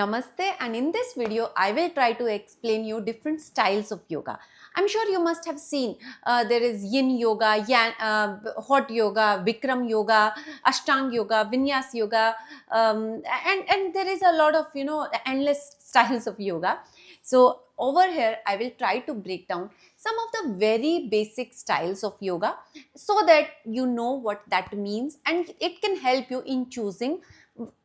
Namaste, and in this video I will try to explain you different styles of yoga. I'm sure you must have seen there is Yin Yoga, Hot Yoga, Bikram Yoga, Ashtanga Yoga, Vinyasa Yoga, and there is a lot of endless styles of yoga. So over here I will try to break down some of the very basic styles of yoga so that you know what that means and it can help you in choosing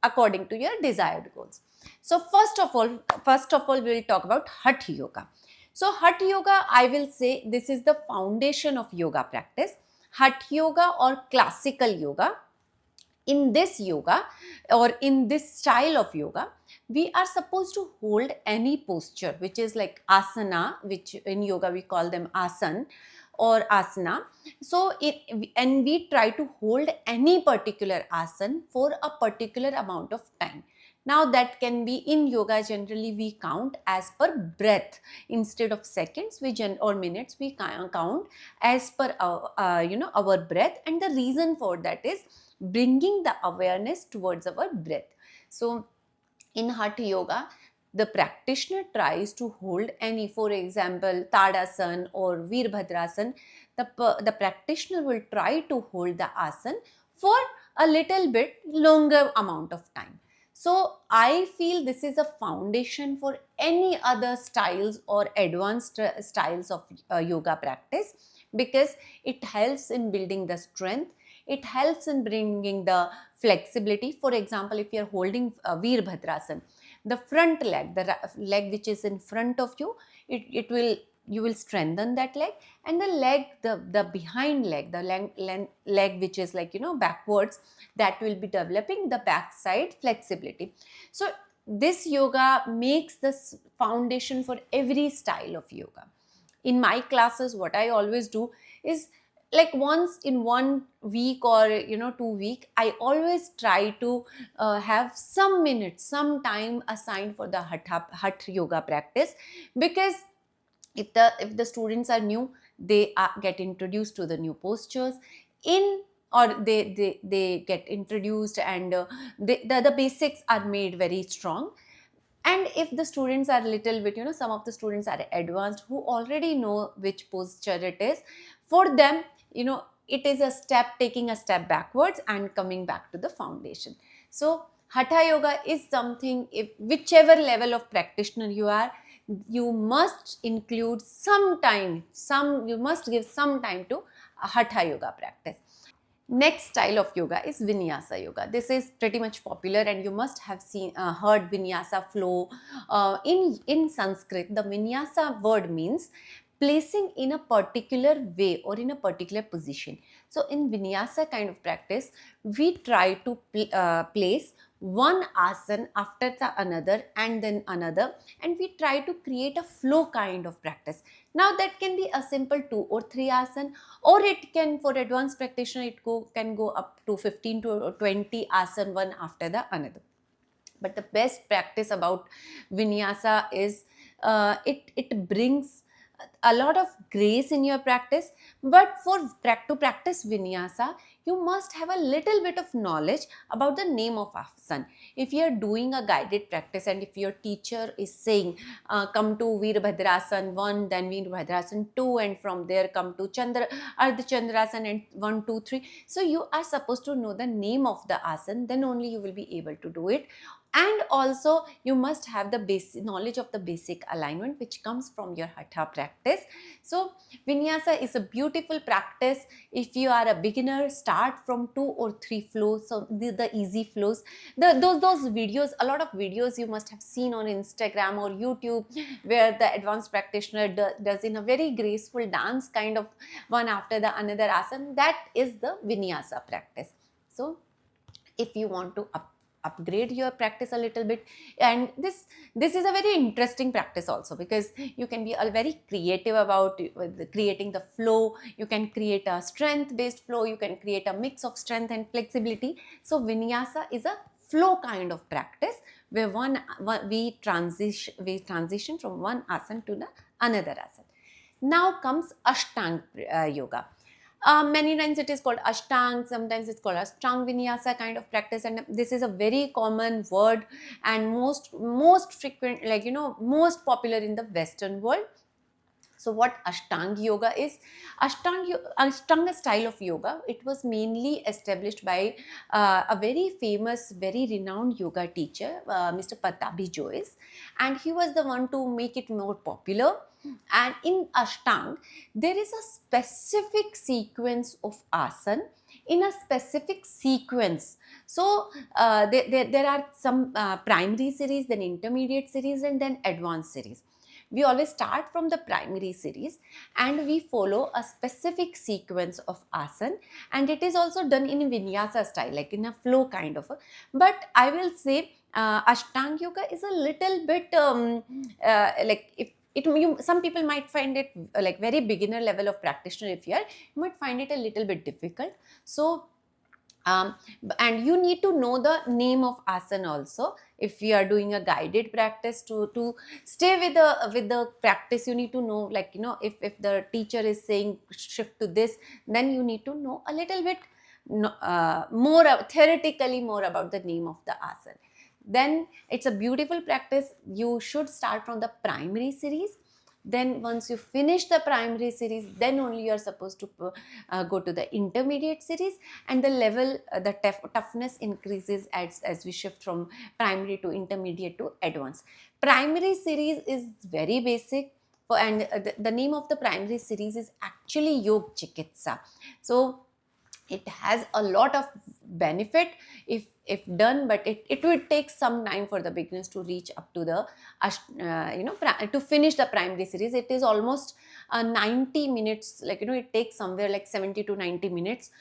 according to your desired goals. So first of all, we will talk about Hatha Yoga. So Hatha Yoga, I will say this is the foundation of yoga practice. Hatha Yoga or classical yoga. In this yoga or in this style of yoga, we are supposed to hold any posture, which is like asana, which in yoga we call them asan or asana. So and we try to hold any particular asan for a particular amount of time. Now that can be in yoga, generally we count as per breath instead of seconds or minutes. We count as per our breath, and the reason for that is bringing the awareness towards our breath. So in Hatha Yoga, the practitioner tries to hold any, for example, Tadasana or Veerbhadrasana. The practitioner will try to hold the asana for a little bit longer amount of time. So I feel this is a foundation for any other styles or advanced styles of yoga practice, because it helps in building the strength. It helps in bringing the flexibility. For example, if you are holding Veerbhadrasana, the front leg, the leg which is in front of you, you will strengthen that leg, and the leg, the behind leg, the leg which is like backwards, that will be developing the backside flexibility. So this yoga makes this foundation for every style of yoga. In my classes, what I always do is, like, once in 1 week or 2 week, I always try to have some minutes, some time assigned for the hatha yoga practice, because if the students are new, they get introduced to the new postures in or they get introduced, and the basics are made very strong. And if the students are little bit, some of the students are advanced who already know which posture it is, for them, it is a step, taking a step backwards and coming back to the foundation. So Hatha Yoga is something, if whichever level of practitioner you are, you must include some time, you must give some time to Hatha Yoga practice. Next style of yoga is Vinyasa Yoga. This is pretty much popular, and you must have heard Vinyasa flow. In Sanskrit, the Vinyasa word means placing in a particular way or in a particular position. So in Vinyasa kind of practice, we try to place one asana after the another and then another, and we try to create a flow kind of practice. Now that can be a simple 2 or 3 asana, or it can, for advanced practitioner, can go up to 15 to 20 asana one after the another. But the best practice about Vinyasa is it brings a lot of grace in your practice. But to practice Vinyasa, you must have a little bit of knowledge about the name of asana. If you are doing a guided practice, and if your teacher is saying come to Veerbhadrasana 1, then Veerbhadrasana 2, and from there come to Ardha Chandrasana and 1, 2, 3, so you are supposed to know the name of the asana, then only you will be able to do it. And also you must have the basic knowledge of the basic alignment, which comes from your hatha practice. So Vinyasa is a beautiful practice. If you are a beginner, start from 2 or 3 flows, so the easy flows. Those videos, a lot of videos you must have seen on Instagram or YouTube, where the advanced practitioner does in a very graceful dance kind of one after the another asana. That is the Vinyasa practice. So if you want to upgrade your practice a little bit, and this is a very interesting practice also, because you can be very creative about creating the flow. You can create a strength based flow, you can create a mix of strength and flexibility. So Vinyasa is a flow kind of practice, where we transition from one asana to the another asana. Now comes Ashtanga Yoga. Many times it is called Ashtang, sometimes it's called Ashtang Vinyasa kind of practice, and this is a very common word and most frequent, like most popular in the Western world. So what Ashtanga Yoga is? Ashtanga style of yoga, it was mainly established by a very famous, very renowned yoga teacher, Mr. Patabi Jois, and he was the one to make it more popular. And in Ashtang, there is a specific sequence of asana in a specific sequence. So there are some primary series, then intermediate series, and then advanced series. We always start from the primary series and we follow a specific sequence of asana, and it is also done in vinyasa style, like in a flow kind of. But I will say Ashtanga Yoga is a little bit like if some people might find it like very beginner level of practitioner. If you might find it a little bit difficult. So um, and you need to know the name of asana also. If you are doing a guided practice, to stay with the practice, you need to know, like if the teacher is saying shift to this, then you need to know a little bit more theoretically more about the name of the asana. Then it's a beautiful practice. You should start from the primary series. Then once you finish the primary series, then only you are supposed to go to the intermediate series, and the level, the toughness increases as we shift from primary to intermediate to advanced. Primary series is very basic, and the name of the primary series is actually Yog Chikitsa. So it has a lot of benefit if done, but it would take some time for the beginners to reach up to the to finish the primary series. It is almost 90 minutes, like it takes somewhere like 70 to 90 minutes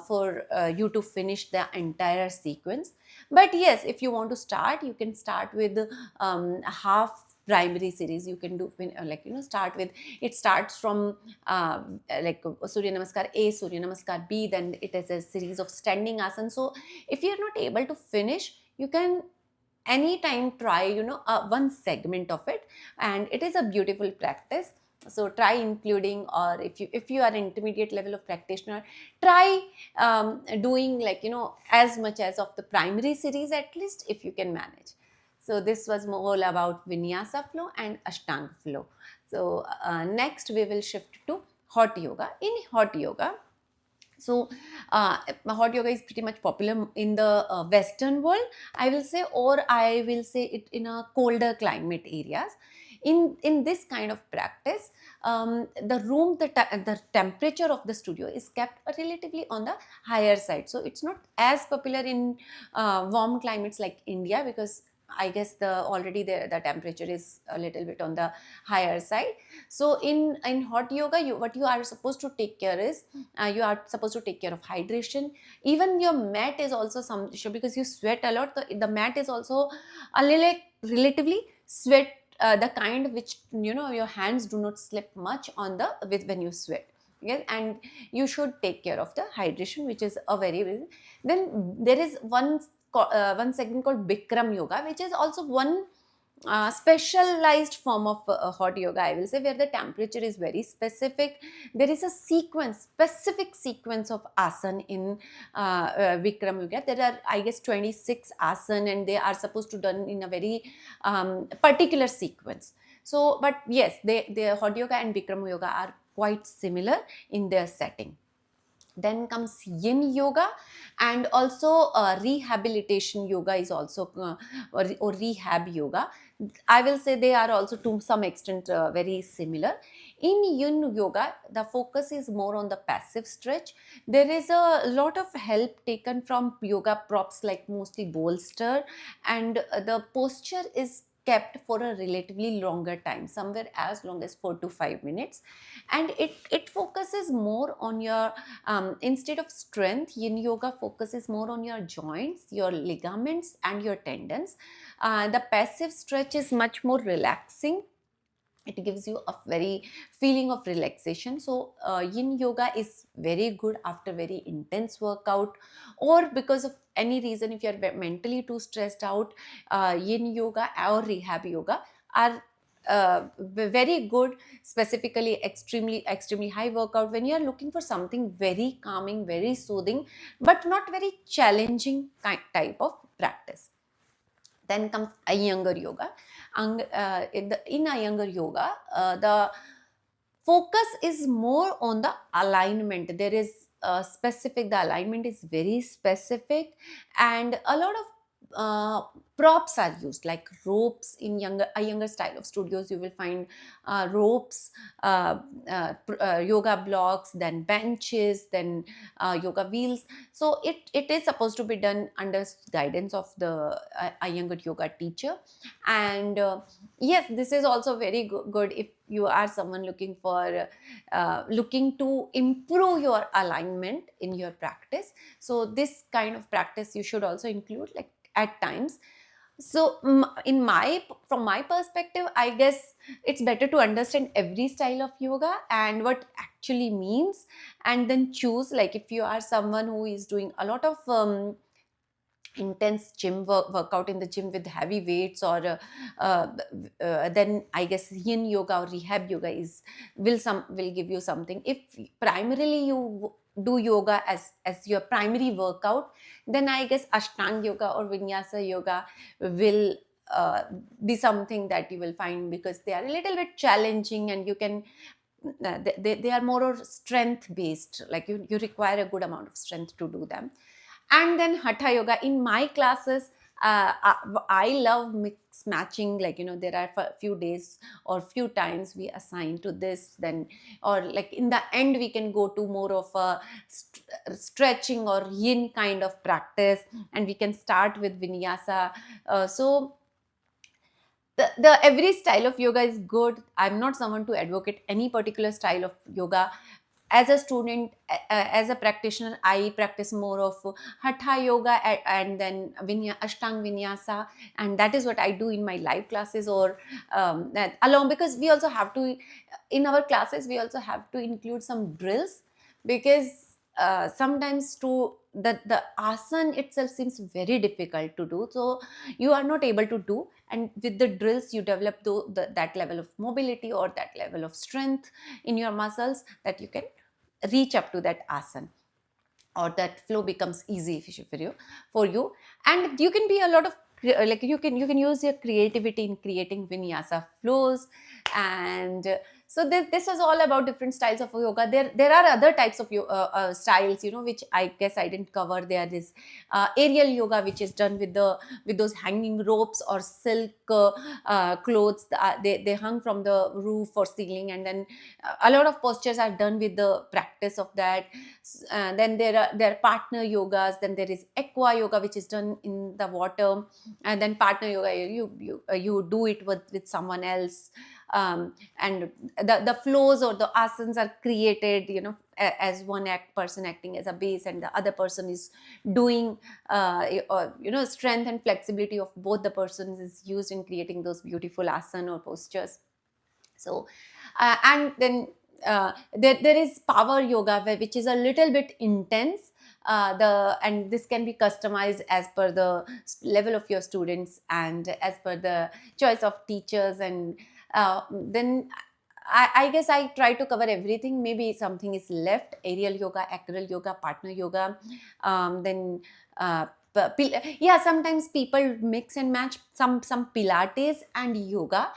for you to finish the entire sequence. But yes, if you want to start, you can start with half primary series. You can do start with, it starts from like Surya Namaskar A, Surya Namaskar B, then it is a series of standing asana. So if you're not able to finish, you can anytime try one segment of it, and it is a beautiful practice. So try including, or if you are intermediate level of practitioner, try doing as much as of the primary series, at least if you can manage. So this was more about Vinyasa flow and Ashtanga flow. So next we will shift to hot yoga. In hot yoga, so hot yoga is pretty much popular in the Western world, I will say, or I will say it in a colder climate areas. In this kind of practice, the room, the temperature of the studio is kept relatively on the higher side. So it's not as popular in warm climates like India, because I guess the temperature is a little bit on the higher side. So in hot yoga, what you are supposed to take care is, you are supposed to take care of hydration. Even your mat is also some, so because you sweat a lot, the mat is also a little relatively sweat, the kind which your hands do not slip much on the with when you sweat. Yes, and you should take care of the hydration, which is a very. Then there is one segment called Bikram Yoga, which is also one specialized form of hot yoga, I will say, where the temperature is very specific. There is a specific sequence of asana in Bikram Yoga. There are, I guess, 26 asana, and they are supposed to done in a very particular sequence. So, but yes, the hot yoga and Bikram Yoga are quite similar in their setting. Then comes Yin Yoga, and also rehabilitation yoga is also or rehab yoga. I will say they are also to some extent very similar. In Yin Yoga, the focus is more on the passive stretch. There is a lot of help taken from yoga props like mostly bolster, and the posture is kept for a relatively longer time, somewhere as long as 4 to 5 minutes, and it focuses more on your instead of strength. Yin Yoga focuses more on your joints, your ligaments, and your tendons. The passive stretch is much more relaxing. It gives you a very feeling of relaxation. So Yin Yoga is very good after very intense workout, or because of any reason, if you are mentally too stressed out, Yin Yoga or rehab yoga are very good, specifically extremely high workout when you are looking for something very calming, very soothing, but not very challenging type of practice. Then comes Iyengar Yoga. In Iyengar Yoga, the focus is more on the alignment. There is the alignment is very specific, and a lot of props are used, like ropes. In a younger style of studios, you will find ropes, yoga blocks, then benches, then yoga wheels. So it is supposed to be done under guidance of the Iyengar yoga teacher. And yes, this is also very good if you are someone looking to improve your alignment in your practice. So this kind of practice you should also include, like, at times. So from my perspective, I guess it's better to understand every style of yoga and what actually means, and then choose, like, if you are someone who is doing a lot of intense workout in the gym with heavy weights, or then I guess Yin Yoga or rehab yoga will give you something. If primarily you do yoga as your primary workout, then I guess Ashtanga Yoga or Vinyasa Yoga will be something that you will find, because they are a little bit challenging, and you can they are more or strength based, like you require a good amount of strength to do them. And then Hatha Yoga. In my classes, I love mix matching, like, there are a few days or few times we assign to this, then, or like in the end we can go to more of a stretching or yin kind of practice, and we can start with vinyasa. So the every style of yoga is good. I'm not someone to advocate any particular style of yoga. As a student, as a practitioner, I practice more of Hatha Yoga, and then Ashtanga Vinyasa, and that is what I do in my live classes, or along, because we also have to, in our classes, we also have to include some drills, because sometimes the asana itself seems very difficult to do, so you are not able to do, and with the drills you develop that level of mobility or that level of strength in your muscles, that you can reach up to that asana, or that flow becomes easy for you. And you can be a lot of like you can use your creativity in creating vinyasa flows. And so this is all about different styles of yoga. There are other types of styles, which I guess I didn't cover. There is aerial yoga, which is done with those hanging ropes or silk clothes. They hung from the roof or ceiling, and then a lot of postures are done with the practice of that. Then there are partner yogas. Then there is aqua yoga, which is done in the water. And then partner yoga, you do it with someone else. And the flows or the asanas are created, as one person acting as a base, and the other person is doing strength and flexibility of both the persons is used in creating those beautiful asana or postures. So and then there is power yoga, which is a little bit intense. And this can be customized as per the level of your students, and as per the choice of teachers. And then I guess I try to cover everything. Maybe something is left: aerial yoga, acral yoga, partner yoga. Then sometimes people mix and match some Pilates and yoga,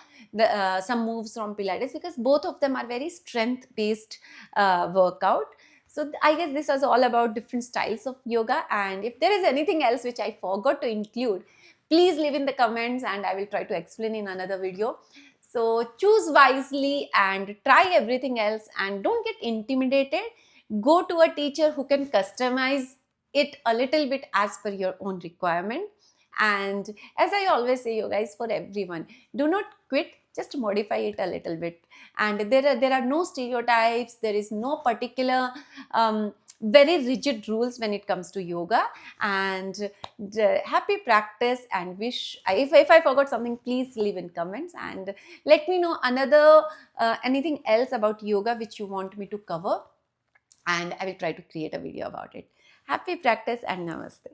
some moves from Pilates, because both of them are very strength based workout. So I guess this was all about different styles of yoga. And if there is anything else which I forgot to include, please leave in the comments, and I will try to explain in another video. So choose wisely and try everything else, and don't get intimidated. Go to a teacher who can customize it a little bit as per your own requirement. And as I always say, yoga is for everyone. Do not quit, just modify it a little bit. And there are no stereotypes. There is no particular very rigid rules when it comes to yoga. And happy practice. And if I forgot something, please leave in comments, and let me know anything else about yoga which you want me to cover, and I will try to create a video about it. Happy practice, and namaste.